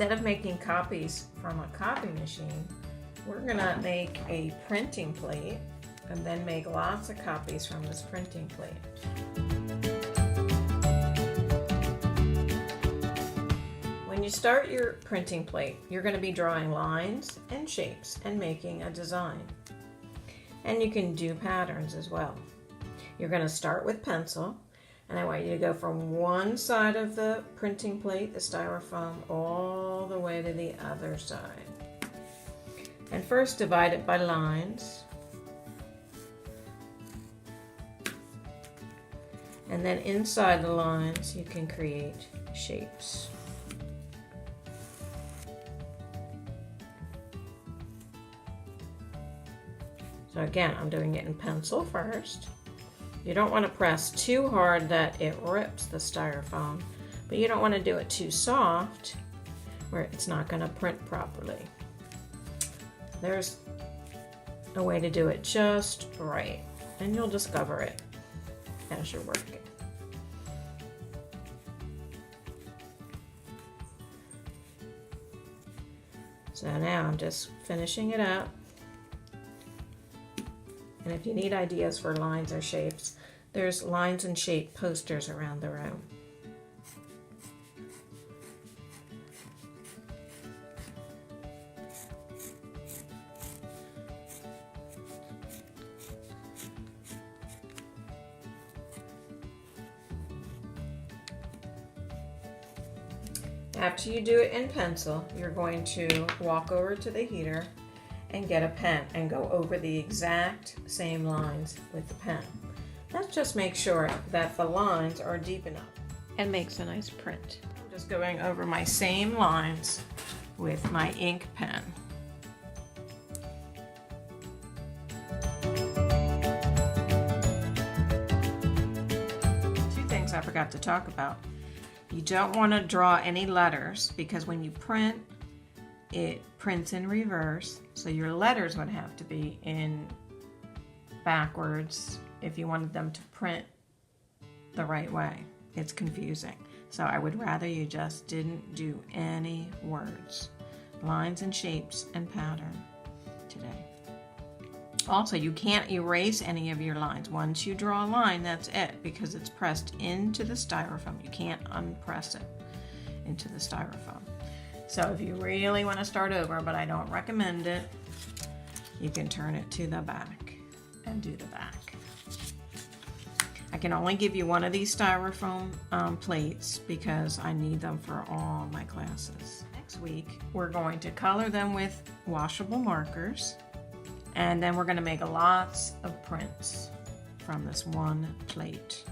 Instead of making copies from a copy machine, we're gonna make a printing plate and then make lots of copies from this printing plate. When you start your printing plate, you're going to be drawing lines and shapes and making a design. And you can do patterns as well. You're going to start with pencil, and I want you to go from one side of the printing plate, the styrofoam, all the way to the other side. And first divide it by lines. And then inside the lines, you can create shapes. So again, I'm doing it in pencil first. You don't want to press too hard that it rips the styrofoam, but you don't want to do it too soft where it's not going to print properly. There's a way to do it just right, and you'll discover it as you're working. So now I'm just finishing it up. And if you need ideas for lines or shapes, there's lines and shape posters around the room. After you do it in pencil, you're going to walk over to the heater and get a pen and go over the exact same lines with the pen. Let's just make sure that the lines are deep enough and makes a nice print. I'm just going over my same lines with my ink pen. Two things I forgot to talk about. You don't want to draw any letters because when you print, it prints in reverse, so your letters would have to be in backwards if you wanted them to print the right way. It's confusing. So I would rather you just didn't do any words. Lines and shapes and pattern today. Also, you can't erase any of your lines. Once you draw a line, that's it, because it's pressed into the styrofoam. You can't unpress it into the styrofoam. So if you really want to start over, but I don't recommend it, you can turn it to the back and do the back. I can only give you one of these styrofoam plates because I need them for all my classes. Next week, we're going to color them with washable markers, and then we're going to make lots of prints from this one plate.